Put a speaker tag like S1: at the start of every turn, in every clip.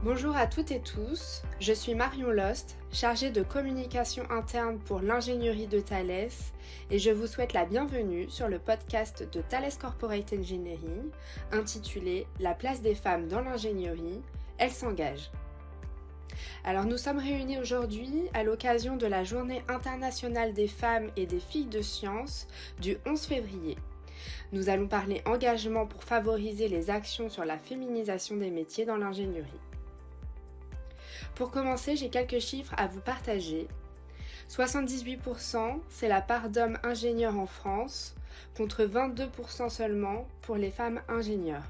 S1: Bonjour à toutes et tous, je suis Marion Lost, chargée de communication interne pour l'ingénierie de Thales et je vous souhaite la bienvenue sur le podcast de Thales Corporate Engineering intitulé La place des femmes dans l'ingénierie, elles s'engagent. Alors nous sommes réunis aujourd'hui à l'occasion de la Journée internationale des femmes et des filles de sciences du 11 février. Nous allons parler engagement pour favoriser les actions sur la féminisation des métiers dans l'ingénierie. Pour commencer, j'ai quelques chiffres à vous partager. 78%, c'est la part d'hommes ingénieurs en France, contre 22% seulement pour les femmes ingénieurs.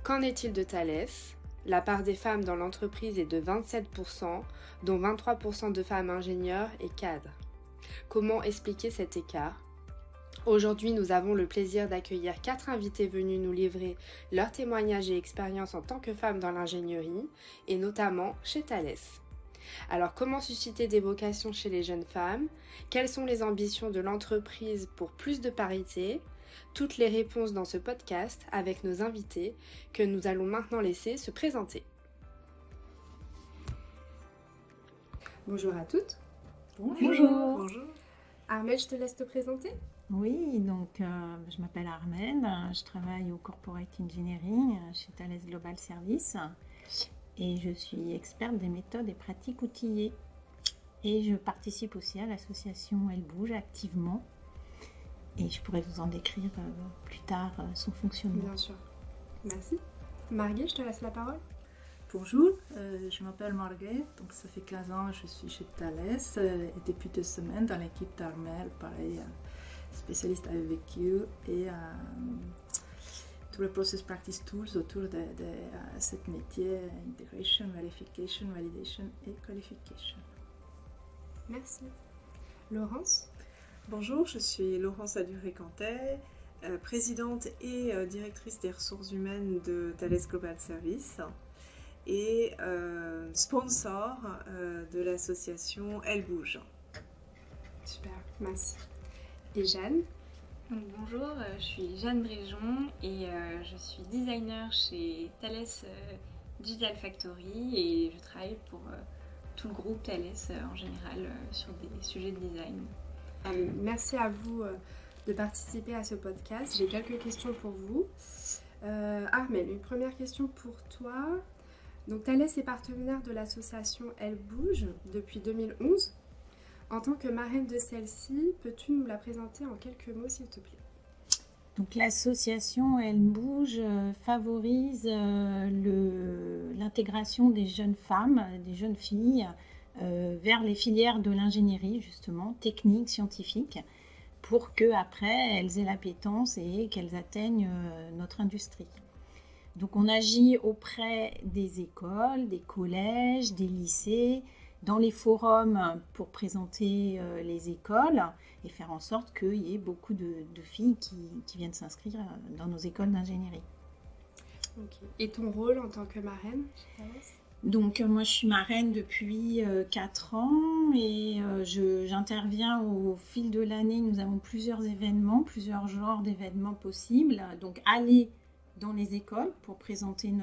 S1: Qu'en est-il de Thales ? La part des femmes dans l'entreprise est de 27%, dont 23% de femmes ingénieurs et cadres. Comment expliquer cet écart ? Aujourd'hui, nous avons le plaisir d'accueillir 4 invités venus nous livrer leurs témoignages et expériences en tant que femmes dans l'ingénierie, et notamment chez Thales. Alors, comment susciter des vocations chez les jeunes femmes ? Quelles sont les ambitions de l'entreprise pour plus de parité ? Toutes les réponses dans ce podcast avec nos invités que nous allons maintenant laisser se présenter. Bonjour à toutes.
S2: Bonjour.
S1: Bonjour. Armelle, je te laisse te présenter.
S2: Oui, donc je m'appelle Armelle, je travaille au Corporate Engineering chez Thales Global Service et je suis experte des méthodes et pratiques outillées. Et je participe aussi à l'association Elle Bouge activement et je pourrais vous en décrire plus tard son fonctionnement.
S1: Bien sûr. Merci. Marguerite, je te laisse la parole.
S3: Bonjour, je m'appelle Marguerite, donc ça fait 15 ans que je suis chez Thales et depuis 2 semaines dans l'équipe d'Armelle, pareil, spécialiste AVQ et tous les process practice tools autour de ce métier, integration, verification, validation et qualification.
S1: Merci. Laurence ?
S4: Bonjour, je suis Laurence Aduré-Cantet, présidente et directrice des ressources humaines de Thales Global Service et sponsor de l'association Elle Bouge.
S1: Super, merci. Et Jeanne ?
S5: Bonjour, je suis Jeanne Bréjon et je suis designer chez Thales Digital Factory et je travaille pour tout le groupe Thales en général sur des sujets de design.
S1: Merci à vous de participer à ce podcast. J'ai quelques questions pour vous. Armelle, une première question pour toi. Donc, Thales est partenaire de l'association Elle Bouge depuis 2011. En tant que marraine de celle-ci, peux-tu nous la présenter en quelques mots, s'il te plaît ?
S2: Donc l'association Elle Bouge favorise l'intégration des jeunes femmes, des jeunes filles vers les filières de l'ingénierie, justement, technique, scientifique, pour qu'après elles aient l'appétence et qu'elles atteignent notre industrie. Donc on agit auprès des écoles, des collèges, des lycées, dans les forums pour présenter les écoles et faire en sorte qu'il y ait beaucoup de filles qui viennent s'inscrire dans nos écoles d'ingénierie.
S1: Okay. Et ton rôle en tant que marraine chez Thales ?
S2: Donc moi je suis marraine depuis 4 ans et j'interviens au fil de l'année. Nous avons plusieurs événements, plusieurs genres d'événements possibles. Donc aller dans les écoles pour présenter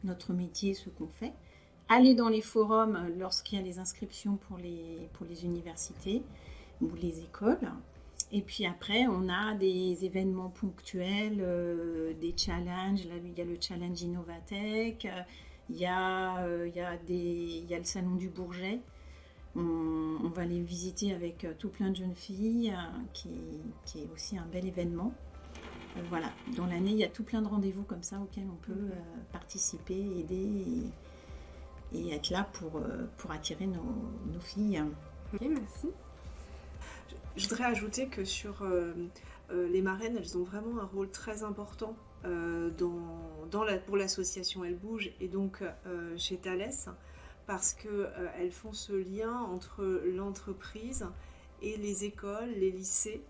S2: notre métier, ce qu'on fait. Aller dans les forums lorsqu'il y a des inscriptions pour les universités ou les écoles. Et puis après, on a des événements ponctuels, des challenges. Là, il y a le challenge Innovatech, il y a le salon du Bourget. On va les visiter avec tout plein de jeunes filles, qui est aussi un bel événement. Voilà, dans l'année, il y a tout plein de rendez-vous comme ça auxquels on peut participer, aider et être là pour attirer nos filles.
S1: Ok, merci.
S4: Je voudrais ajouter que sur les marraines, elles ont vraiment un rôle très important pour l'association Elle Bouge et donc chez Thales, parce qu'elles font ce lien entre l'entreprise et les écoles, les lycées,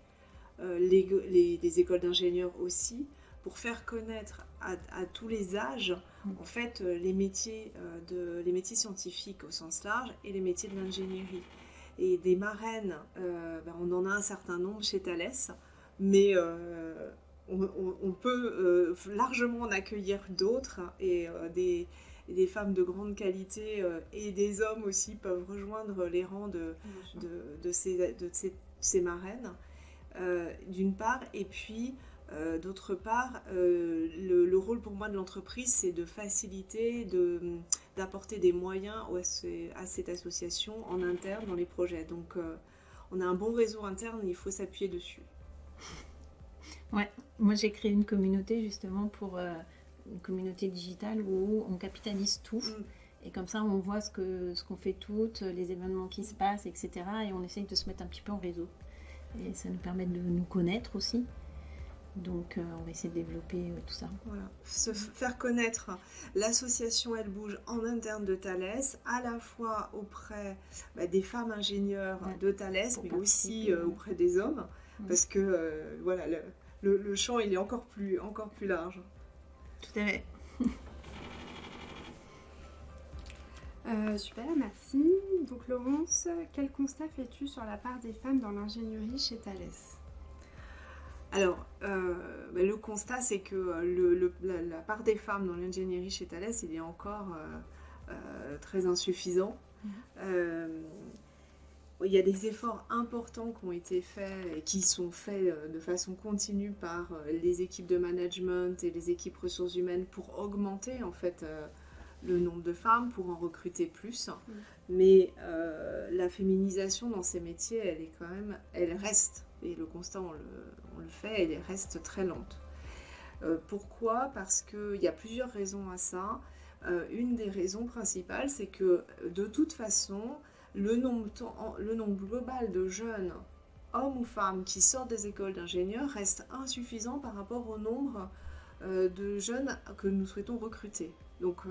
S4: les écoles d'ingénieurs aussi, pour faire connaître à tous les âges en fait les métiers scientifiques au sens large et les métiers de l'ingénierie. Et des marraines, on en a un certain nombre chez Thales, mais on peut largement en accueillir d'autres et des femmes de grande qualité et des hommes aussi peuvent rejoindre les rangs de ces marraines, d'une part, et puis d'autre part, le rôle pour moi de l'entreprise, c'est de faciliter, d'apporter des moyens à cette association en interne dans les projets. Donc on a un bon réseau interne, il faut s'appuyer dessus.
S2: Ouais, moi j'ai créé une communauté justement pour une communauté digitale où on capitalise tout. Et comme ça on voit ce qu'on fait toutes, les événements qui se passent, etc. Et on essaye de se mettre un petit peu en réseau. Et ça nous permet de nous connaître aussi. Donc on va essayer de développer tout ça.
S4: Voilà. Se faire connaître l'association Elle Bouge en interne de Thales, à la fois auprès des femmes ingénieurs de Thales, mais aussi auprès des hommes, parce que voilà, le champ il est encore plus large.
S2: Tout à fait.
S1: Super, merci. Donc Laurence, quel constat fais-tu sur la part des femmes dans l'ingénierie chez Thales ?
S4: Alors, le constat, c'est que la part des femmes dans l'ingénierie chez Thales, il est encore très insuffisant. Il y a des efforts importants qui ont été faits et qui sont faits de façon continue par les équipes de management et les équipes ressources humaines pour augmenter en fait le nombre de femmes, pour en recruter plus. Mais la féminisation dans ces métiers, elle reste. Et le constat, on le fait, elle reste très lente. Pourquoi ? Parce qu'il y a plusieurs raisons à ça. Une des raisons principales, c'est que de toute façon, le nombre global de jeunes, hommes ou femmes, qui sortent des écoles d'ingénieurs reste insuffisant par rapport au nombre de jeunes que nous souhaitons recruter. Donc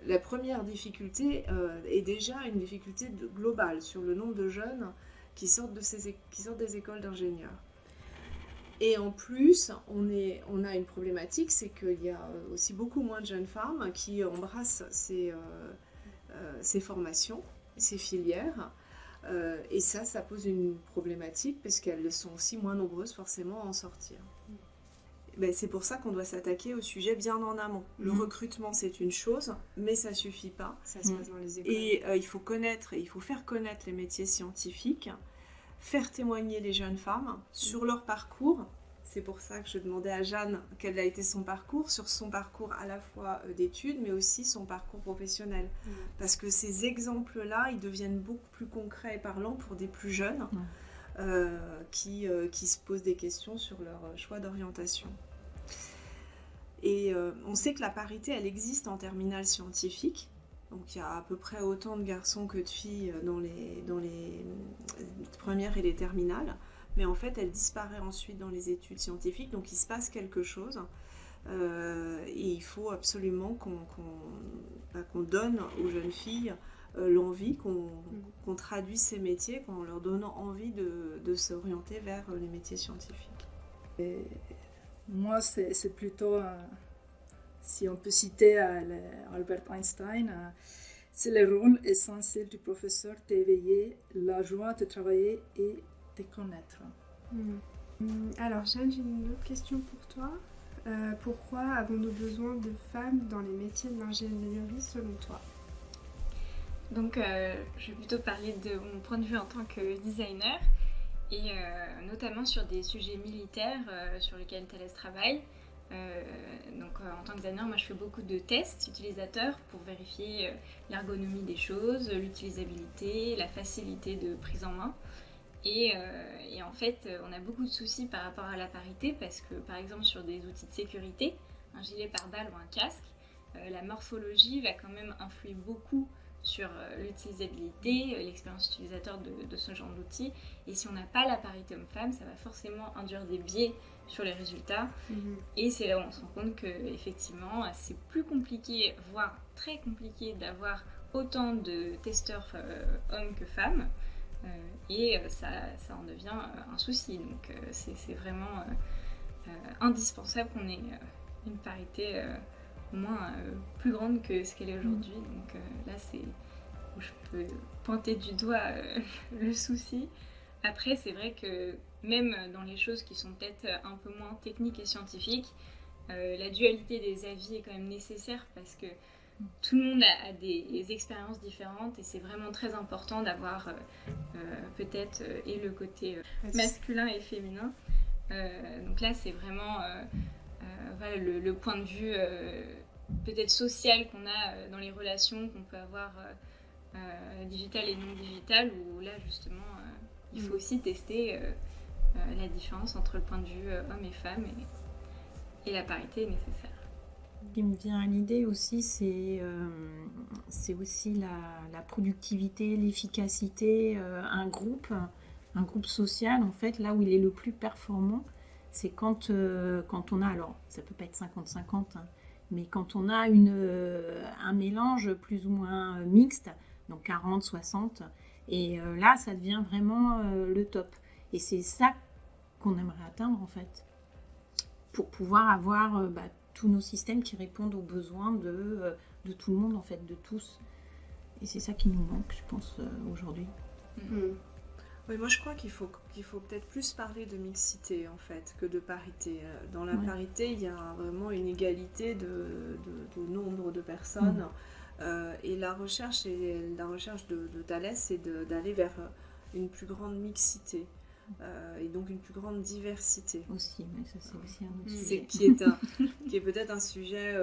S4: la première difficulté est déjà une difficulté globale sur le nombre de jeunes qui sortent des écoles d'ingénieurs. Et en plus, on a une problématique, c'est qu'il y a aussi beaucoup moins de jeunes femmes qui embrassent ces formations, ces filières. Et ça pose une problématique parce qu'elles sont aussi moins nombreuses forcément à en sortir. C'est pour ça qu'on doit s'attaquer au sujet bien en amont. Le recrutement, c'est une chose, mais ça ne suffit pas.
S1: Ça se passe dans les écoles.
S4: Et il faut faire connaître les métiers scientifiques, faire témoigner les jeunes femmes sur leur parcours. C'est pour ça que je demandais à Jeanne quel a été son parcours, sur son parcours à la fois d'études, mais aussi son parcours professionnel. Parce que ces exemples-là, ils deviennent beaucoup plus concrets et parlants pour des plus jeunes qui se posent des questions sur leur choix d'orientation. Et on sait que la parité, elle existe en terminale scientifique. Donc il y a à peu près autant de garçons que de filles dans les premières et les terminales. Mais en fait, elle disparaît ensuite dans les études scientifiques. Donc il se passe quelque chose. Et il faut absolument qu'on donne aux jeunes filles l'envie, qu'on traduise ces métiers, qu'en leur donnant envie de s'orienter vers les métiers scientifiques.
S3: Et moi, c'est plutôt, si on peut citer Albert Einstein, c'est le rôle essentiel du professeur d'éveiller la joie de travailler et de connaître.
S1: Alors Jeanne, j'ai une autre question pour toi. Pourquoi avons-nous besoin de femmes dans les métiers de l'ingénierie selon toi ?
S5: Donc je vais plutôt parler de mon point de vue en tant que designer et notamment sur des sujets militaires sur lesquels Thales travaille. En tant que designer, moi je fais beaucoup de tests utilisateurs pour vérifier l'ergonomie des choses, l'utilisabilité, la facilité de prise en main. Et en fait, on a beaucoup de soucis par rapport à la parité parce que, par exemple, sur des outils de sécurité, un gilet pare-balles ou un casque, la morphologie va quand même influer beaucoup sur l'utilisabilité, l'expérience utilisateur de ce genre d'outils. Et si on n'a pas la parité homme-femme, ça va forcément induire des biais sur les résultats. Et c'est là où on se rend compte qu'effectivement, c'est plus compliqué, voire très compliqué, d'avoir autant de testeurs hommes que femmes. Et ça en devient un souci. Donc c'est vraiment indispensable qu'on ait une parité au moins plus grande que ce qu'elle est aujourd'hui. Donc là, c'est où je peux pointer du doigt le souci. Après, c'est vrai que même dans les choses qui sont peut-être un peu moins techniques et scientifiques, la dualité des avis est quand même nécessaire parce que tout le monde a des expériences différentes et c'est vraiment très important d'avoir peut-être et le côté masculin et féminin. Donc là, c'est vraiment voilà, le point de vue peut-être social qu'on a dans les relations qu'on peut avoir digitales et non digitales, où là, justement, il faut aussi tester la différence entre le point de vue homme et femme et la parité est nécessaire.
S2: Ce qui me vient à l'idée aussi, c'est aussi la productivité, l'efficacité. Un groupe social, en fait, là où il est le plus performant, c'est quand on a, alors ça peut pas être 50-50, hein, mais quand on a un mélange plus ou moins mixte, donc 40-60, et là, ça devient vraiment le top. Et c'est ça qu'on aimerait atteindre, en fait, pour pouvoir avoir tous nos systèmes qui répondent aux besoins de tout le monde, en fait, de tous. Et c'est ça qui nous manque, je pense, aujourd'hui.
S4: Oui, moi je crois qu'il faut peut-être plus parler de mixité, en fait, que de parité. Dans la parité, il y a vraiment une égalité de nombre de personnes. Et la recherche de Thalès, c'est d'aller vers une plus grande mixité. Et donc une plus grande diversité.
S2: Aussi, mais ça c'est aussi un autre sujet.
S4: Qui est peut-être un sujet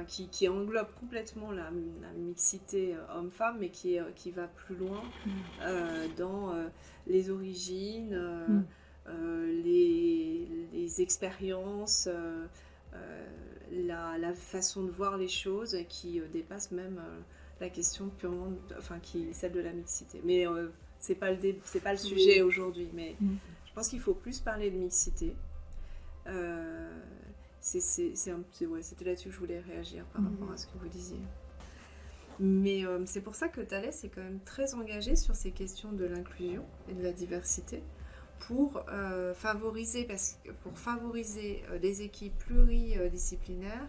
S4: qui englobe complètement la mixité homme-femme, mais qui va plus loin dans les origines, les expériences, la façon de voir les choses, qui dépasse même la question purement, celle de la mixité. Mais c'est pas le sujet aujourd'hui, mais je pense qu'il faut plus parler de mixité. C'était là-dessus que je voulais réagir par rapport à ce que vous disiez. Mais c'est pour ça que Thalès est quand même très engagé sur ces questions de l'inclusion et de la diversité pour favoriser des équipes pluridisciplinaires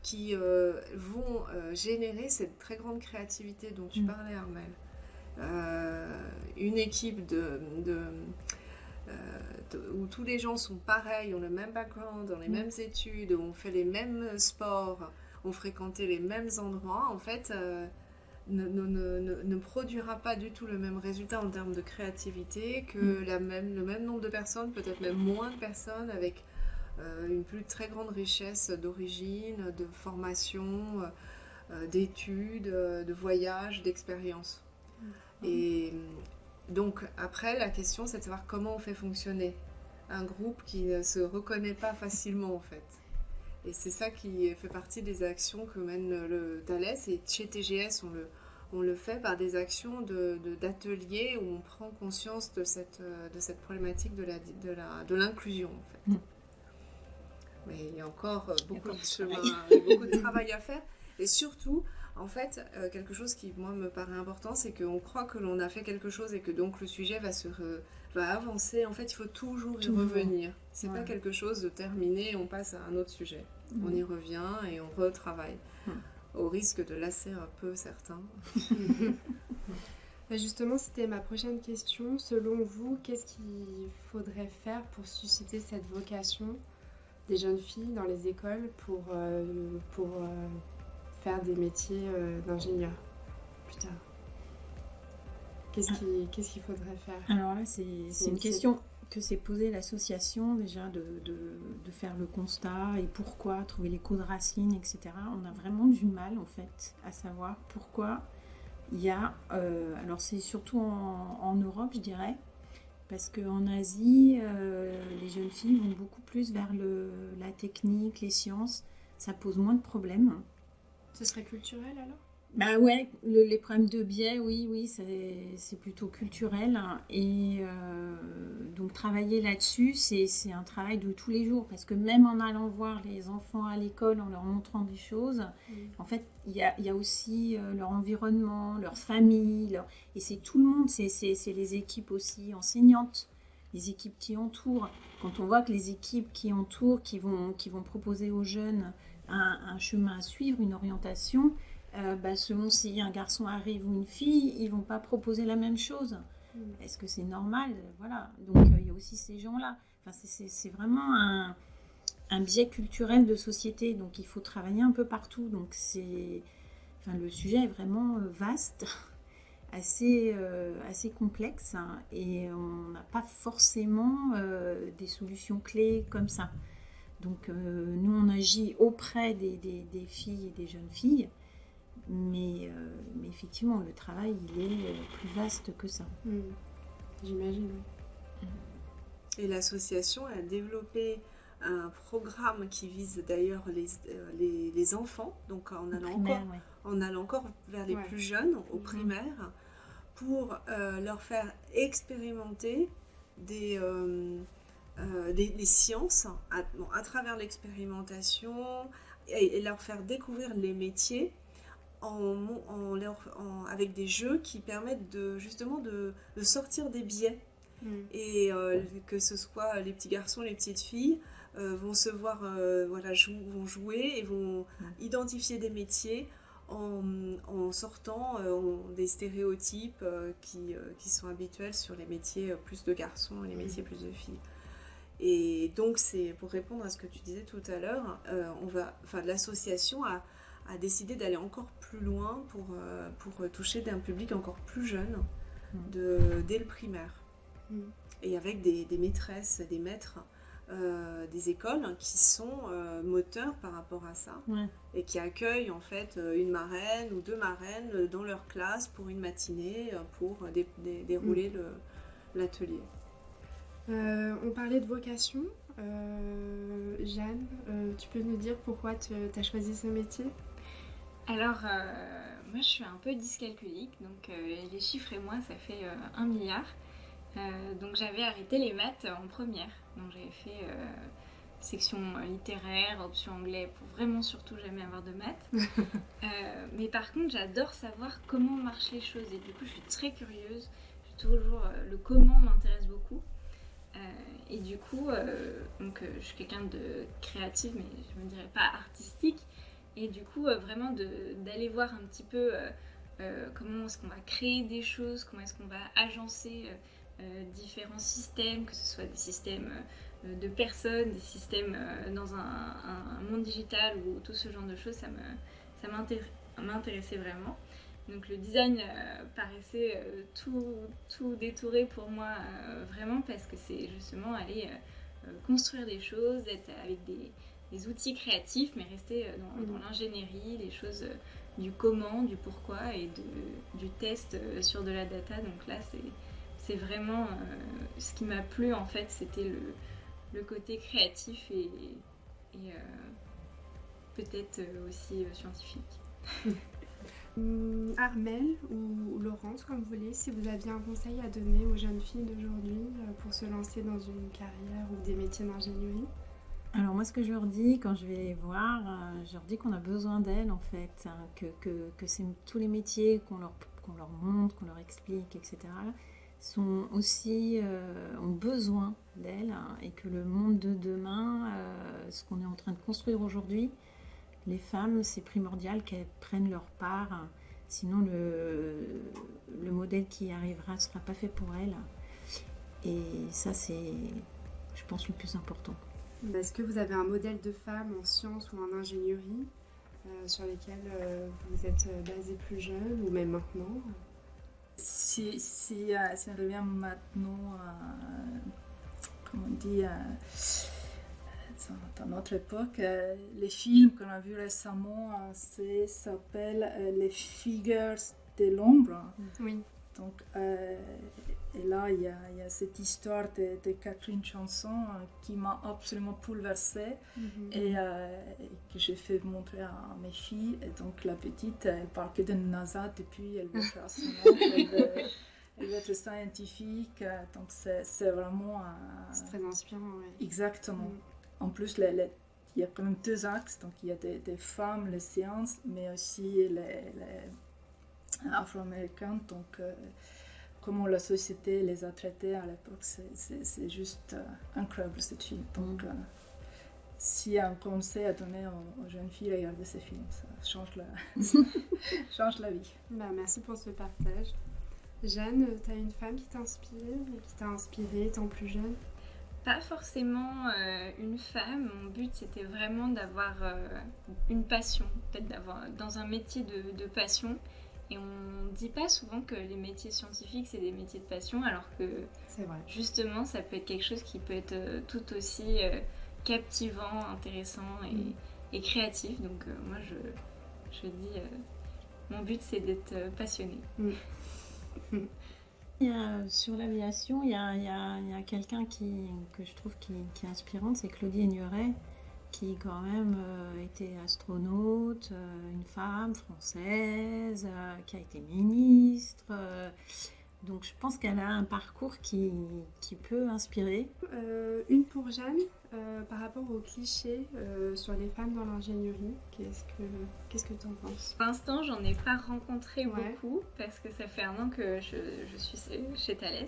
S4: qui vont générer cette très grande créativité dont tu parlais, Armelle. Une équipe où tous les gens sont pareils, ont le même background, ont les mêmes études, ont fait les mêmes sports, ont fréquenté les mêmes endroits, en fait, ne produira pas du tout le même résultat en termes de créativité que le même nombre de personnes, peut-être même moins de personnes, avec une très grande richesse d'origine, de formation, d'études, de voyages, d'expériences. Et donc après, la question, c'est de savoir comment on fait fonctionner un groupe qui ne se reconnaît pas facilement, en fait. Et c'est ça qui fait partie des actions que mène le Thalès. Et chez TGS, on le fait par des actions d'ateliers où on prend conscience de cette problématique de l'inclusion, en fait. Mais il y a encore beaucoup de chemin, beaucoup de travail à faire. Et surtout, en fait, quelque chose qui, moi, me paraît important, c'est qu'on croit que l'on a fait quelque chose et que donc le sujet va avancer. En fait, il faut toujours y revenir. C'est pas quelque chose de terminé et on passe à un autre sujet. On y revient et on retravaille, au risque de lasser un peu certains.
S1: Justement, c'était ma prochaine question. Selon vous, qu'est-ce qu'il faudrait faire pour susciter cette vocation des jeunes filles dans les écoles pour faire des métiers d'ingénieur plus tard? Qu'est-ce qu'il faudrait faire?
S2: Alors là, c'est une question que s'est posée l'association, déjà, de faire le constat et pourquoi, trouver les causes racines, etc. On a vraiment du mal, en fait, à savoir pourquoi il y a... alors, c'est surtout en Europe, je dirais, parce qu'en Asie, les jeunes filles vont beaucoup plus vers la technique, les sciences. Ça pose moins de problèmes.
S1: Ce serait culturel, alors?
S2: Bah ouais, les problèmes de biais, oui, c'est plutôt culturel. Et donc travailler là-dessus, c'est un travail de tous les jours. Parce que même en allant voir les enfants à l'école, en leur montrant des choses, en fait, il y a aussi leur environnement, leur famille. Et c'est tout le monde, c'est les équipes aussi enseignantes, les équipes qui entourent. Quand on voit que les équipes qui entourent, qui vont proposer aux jeunes un chemin à suivre, une orientation... selon si un garçon arrive ou une fille, ils ne vont pas proposer la même chose. Est-ce que c'est normal? Voilà. Donc, il y a aussi ces gens-là. Enfin, c'est vraiment un biais culturel de société. Donc, il faut travailler un peu partout. Donc, Enfin, le sujet est vraiment vaste, assez complexe, hein, et on n'a pas forcément des solutions clés comme ça. Donc nous, on agit auprès des filles et des jeunes filles, mais effectivement, le travail, il est plus vaste que ça.
S1: J'imagine.
S4: Et l'association a développé un programme qui vise d'ailleurs les enfants, donc en allant encore vers les plus jeunes, au primaire, pour leur faire expérimenter des sciences à travers l'expérimentation et leur faire découvrir les métiers avec des jeux qui permettent justement de sortir des biais. Et que ce soit les petits garçons, les petites filles vont se voir vont jouer et vont identifier des métiers en sortant des stéréotypes qui sont habituels sur les métiers plus de garçons et les métiers plus de filles. Et donc, c'est pour répondre à ce que tu disais tout à l'heure, l'association a décidé d'aller encore plus loin pour toucher un public encore plus jeune dès le primaire. Et avec des maîtresses, des maîtres des écoles qui sont moteurs par rapport à ça et qui accueillent en fait une marraine ou 2 marraines dans leur classe pour une matinée pour dérouler l'atelier.
S1: On parlait de vocation. Jeanne, tu peux nous dire pourquoi tu as choisi ce métier ?
S5: Alors, moi je suis un peu dyscalculique, donc les chiffres et moi ça fait 1 milliard. Donc j'avais arrêté les maths en première, donc j'avais fait section littéraire, option anglais pour vraiment surtout jamais avoir de maths. Mais par contre j'adore savoir comment marchent les choses et du coup je suis très curieuse, le comment m'intéresse beaucoup. Et du coup je suis quelqu'un de créatif mais je me dirais pas artistique et du coup vraiment d'aller voir un petit peu comment est-ce qu'on va créer des choses, comment est-ce qu'on va agencer différents systèmes, que ce soit des systèmes de personnes, des systèmes dans un monde digital ou tout ce genre de choses, ça m'intéressait vraiment. Donc le design paraissait tout détouré pour moi vraiment parce que c'est justement aller construire des choses, être avec des outils créatifs mais rester dans l'ingénierie, les choses du comment, du pourquoi et du test sur de la data. Donc là c'est vraiment ce qui m'a plu en fait, c'était le côté créatif et peut-être aussi scientifique.
S1: Armelle ou Laurence, comme vous voulez, si vous aviez un conseil à donner aux jeunes filles d'aujourd'hui pour se lancer dans une carrière ou des métiers d'ingénierie.
S2: Alors moi ce que je leur dis quand je vais les voir, je leur dis qu'on a besoin d'elles en fait, que c'est tous les métiers qu'on leur montre, qu'on leur explique, etc. sont aussi, ont besoin d'elles et que le monde de demain, ce qu'on est en train de construire aujourd'hui, les femmes, c'est primordial qu'elles prennent leur part, sinon le modèle qui arrivera ne sera pas fait pour elles. Et ça, c'est, je pense, le plus important.
S1: Est-ce que vous avez un modèle de femme en sciences ou en ingénierie sur lesquels vous êtes basé plus jeune ou même maintenant ?
S3: Si on revient maintenant, comme on dit, dans notre époque, les films qu'on a vus récemment s'appellent Les Figures de l'ombre.
S1: Oui.
S3: Donc, et là, il y a cette histoire de Catherine Chanson qui m'a absolument bouleversée et que j'ai fait montrer à mes filles. Et donc, la petite, elle parle que de NASA depuis, elle veut faire astronaute, elle veut être scientifique. Donc, c'est vraiment...
S1: c'est très inspirant, oui.
S3: Exactement. En plus, il y a quand même 2 axes. Donc, il y a des femmes, les sciences, mais aussi les afro-américaines. Donc, comment la société les a traités à l'époque, c'est juste incroyable cette film. Donc, s'il y a un conseil à donner aux jeunes filles, regardez ces films, ça change la vie.
S1: Merci pour ce partage. Jeanne, tu as une femme qui t'inspire ou qui t'a inspirée étant plus jeune ?
S5: Pas forcément une femme. Mon but, c'était vraiment d'avoir une passion, peut-être d'avoir dans un métier de passion. Et on ne dit pas souvent que les métiers scientifiques, c'est des métiers de passion, alors que
S1: C'est vrai.
S5: justement, ça peut être quelque chose qui peut être tout aussi captivant, intéressant et créatif. Donc moi, je dis, mon but, c'est d'être passionnée.
S2: Sur l'aviation, il y a quelqu'un que je trouve qui est inspirante, c'est Claudie Aigneret, qui quand même était astronaute, une femme française, qui a été ministre. Donc je pense qu'elle a un parcours qui peut inspirer.
S1: Une pour Jeanne, par rapport aux clichés sur les femmes dans l'ingénierie, qu'est-ce que tu en penses?
S5: Pour l'instant, j'en ai pas rencontré
S1: Ouais.
S5: beaucoup parce que ça fait 1 an que je suis chez Thales.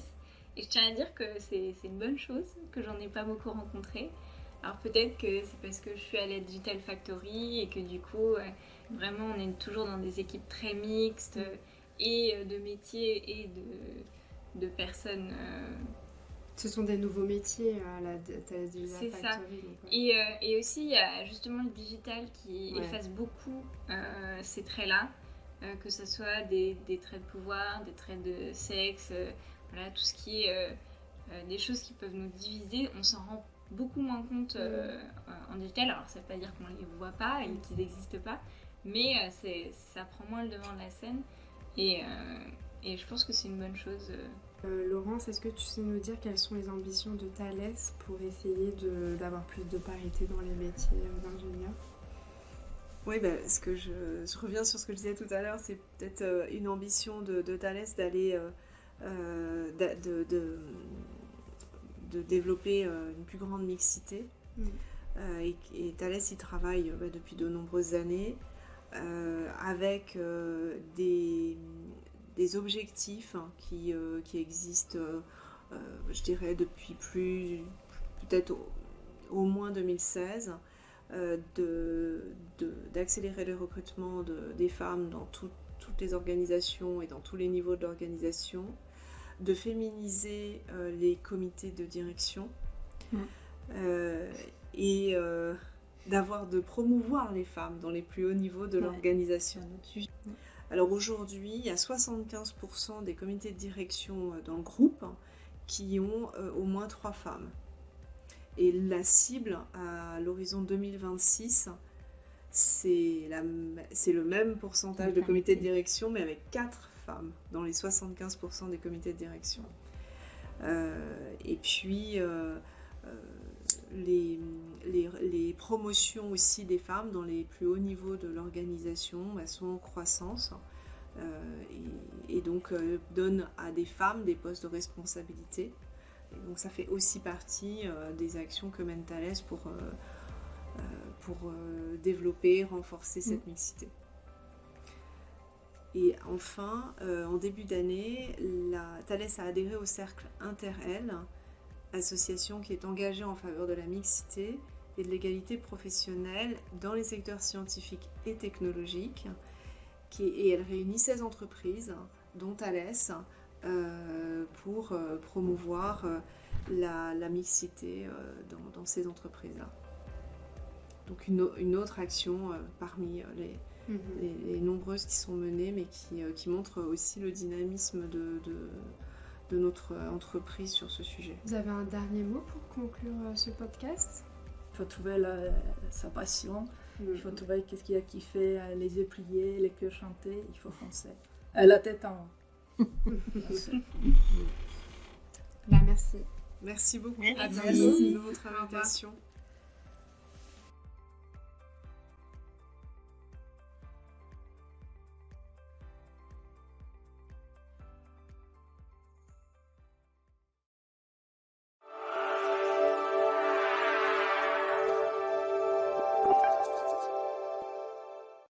S5: Et je tiens à dire que c'est une bonne chose que j'en ai pas beaucoup rencontré. Alors peut-être que c'est parce que je suis à la Digital Factory et que du coup, vraiment, on est toujours dans des équipes très mixtes et de métiers et de personnes.
S1: Ce sont des nouveaux métiers à la Thales Digital
S5: C'est ça.
S1: Factory. Donc, ouais.
S5: Et aussi, il y a justement le digital qui
S1: Ouais.
S5: efface beaucoup ces traits-là, que ce soit des traits de pouvoir, des traits de sexe, voilà, tout ce qui est des choses qui peuvent nous diviser. On s'en rend beaucoup moins compte en digital. Alors, ça ne veut pas dire qu'on ne les voit pas et qu'ils n'existent pas, mais ça prend moins le devant de la scène. Et je pense que c'est une bonne chose.
S1: Laurence, est-ce que tu sais nous dire quelles sont les ambitions de Thales pour essayer d'avoir plus de parité dans les métiers d'ingénieur?
S4: Oui, ce que je reviens sur ce que je disais tout à l'heure, c'est peut-être une ambition de Thales d'aller de développer une plus grande mixité. Et Thales y travaille depuis de nombreuses années avec des objectifs qui existent, je dirais, depuis peut-être au moins 2016. D'accélérer le recrutement des femmes dans toutes les organisations et dans tous les niveaux de l'organisation, de féminiser les comités de direction et de promouvoir les femmes dans les plus hauts niveaux de l'organisation. Alors aujourd'hui, il y a 75% des comités de direction dans le groupe qui ont au moins 3 femmes. Et la cible à l'horizon 2026, c'est le même pourcentage de comités de direction, mais avec 4 femmes dans les 75% des comités de direction. Et puis, les promotions aussi des femmes dans les plus hauts niveaux de l'organisation sont en croissance. Et donc donnent à des femmes des postes de responsabilité. Et donc ça fait aussi partie des actions que mène Thales pour développer, renforcer cette mixité. Et enfin, en début d'année, Thales a adhéré au cercle Inter-Elle, association qui est engagée en faveur de la mixité et de l'égalité professionnelle dans les secteurs scientifiques et technologiques. Et elle réunit 16 entreprises, dont Thales, pour promouvoir la mixité dans ces entreprises-là. Donc une autre action parmi les nombreuses qui sont menées, mais qui montrent aussi le dynamisme de notre entreprise sur ce sujet.
S1: Vous avez un dernier mot pour conclure ce podcast?
S3: Il faut trouver sa passion. Il faut trouver qu'est-ce qui a kiffé, les yeux pliés, les cœurs chantés, il faut foncer. La tête en haut.
S1: Merci.
S4: Merci beaucoup.
S2: Merci.
S4: Merci de votre invitation.